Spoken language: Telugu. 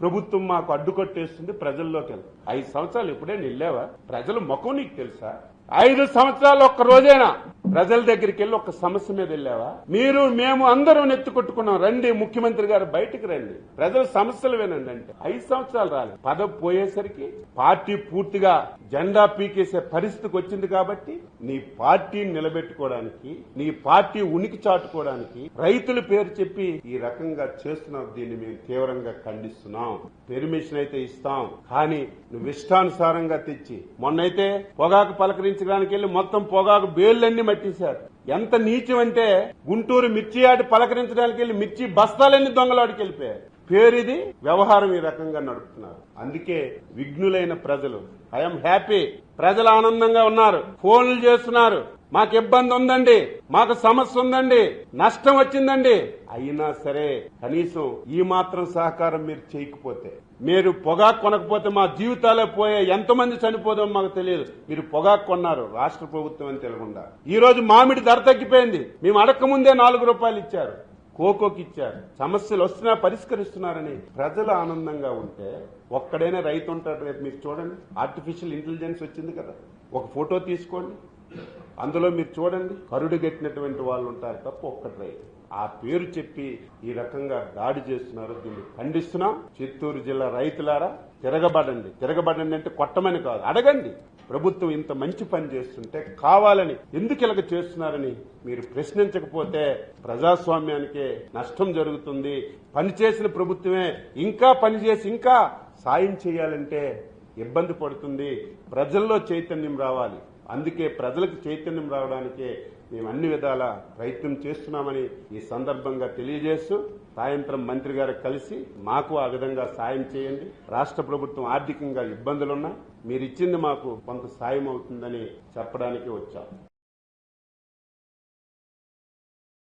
ప్రభుత్వం మాకు అడ్డుకొట్టేస్తుంది, ప్రజల్లోకి వెళ్తాం. 5 సంవత్సరాలు ఎప్పుడైనా వెళ్ళావా? ప్రజల ముఖం నీకు తెలుసా? 5 సంవత్సరాలు ఒక్క రోజైనా ప్రజల దగ్గరికి వెళ్ళి ఒక సమస్య మీద వెళ్ళావా? మేము అందరం నెత్తి కొట్టుకున్నాం, రండి ముఖ్యమంత్రి గారు బయటకు రండి, ప్రజల సమస్యలు వినండి అంటే 5 సంవత్సరాలు రాలేదు. పదవి పోయేసరికి పార్టీ పూర్తిగా జెండా పీకేసే పరిస్థితికి వచ్చింది. కాబట్టి నీ పార్టీని నిలబెట్టుకోవడానికి, నీ పార్టీ ఉనికి చాటుకోవడానికి రైతుల పేరు చెప్పి ఈ రకంగా చేస్తున్నావు. దీన్ని మేము తీవ్రంగా ఖండిస్తున్నాం. పెర్మిషన్ అయితే ఇస్తాం, కానీ నువ్వు ఇష్టానుసారంగా తెచ్చి, మొన్నైతే పొగాకు పలకరించడానికి వెళ్లి మొత్తం పొగాకు బేళ్లన్నీ మట్టిశారు. ఎంత నీచం అంటే గుంటూరు మిర్చి ఆడి పలకరించడానికి వెళ్లి మిర్చి బస్తాలన్నీ దొంగలాడికి వెళ్ళిపోయారు. పేరిది, వ్యవహారం ఈ రకంగా నడుపుతున్నారు. అందుకే విఘ్నులైన ప్రజలు, ఐఎమ్ హ్యాపీ, ప్రజలు ఆనందంగా ఉన్నారు, ఫోన్లు చేస్తున్నారు, మాకు ఇబ్బంది ఉందండి, మాకు సమస్య ఉందండి, నష్టం వచ్చిందండి. అయినా సరే కనీసం ఈ మాత్రం సహకారం మీరు చేయకపోతే, మీరు పొగాకు కొనకపోతే మా జీవితాలే పోయే, ఎంతమంది చనిపోదో మాకు తెలియదు. మీరు పొగాకు కొన్నారు, రాష్ట్ర ప్రభుత్వం అని తెలియకుండా. ఈ రోజు మామిడి ధర తగ్గిపోయింది, మేము అడక్కముందే 4 రూపాయలు ఇచ్చారు, కోకోకి ఇచ్చారు. సమస్యలు వస్తున్నా పరిష్కరిస్తున్నారని ప్రజలు ఆనందంగా ఉంటే ఒక్కడైనా రైతు ఉంటాడు. రేపు మీరు చూడండి, ఆర్టిఫిషియల్ ఇంటెలిజెన్స్ వచ్చింది కదా, ఒక ఫోటో తీసుకోండి, అందులో మీరు చూడండి, కరుడు గట్టినటువంటి వాళ్ళు ఉంటారు తప్ప ఒక్కటి రైతు. ఆ పేరు చెప్పి ఈ రకంగా దాడి చేస్తున్నారు. దీన్ని ఖండిస్తున్నాం. చిత్తూరు జిల్లా రైతులారా, తిరగబడండి అంటే కొట్టమని కాదు, అడగండి. ప్రభుత్వం ఇంత మంచి పని చేస్తుంటే కావాలని ఎందుకు ఇలాగ చేస్తున్నారని మీరు ప్రశ్నించకపోతే ప్రజాస్వామ్యానికే నష్టం జరుగుతుంది. పనిచేసిన ప్రభుత్వమే ఇంకా పనిచేసి ఇంకా సాయం చేయాలంటే ఇబ్బంది పడుతుంది. ప్రజల్లో చైతన్యం రావాలి. అందుకే ప్రజలకు చైతన్యం రావడానికే మేము అన్ని విధాల ప్రయత్నం చేస్తున్నామని ఈ సందర్భంగా తెలియజేస్తూ, సాయంత్రం మంత్రి గారికి కలిసి మాకు ఆ విధంగా సాయం చేయండి. రాష్ట్ర ప్రభుత్వం ఆర్థికంగా ఇబ్బందులున్నా మీరిచ్చింది మాకు కొంత సాయం అవుతుందని చెప్పడానికి వచ్చాం.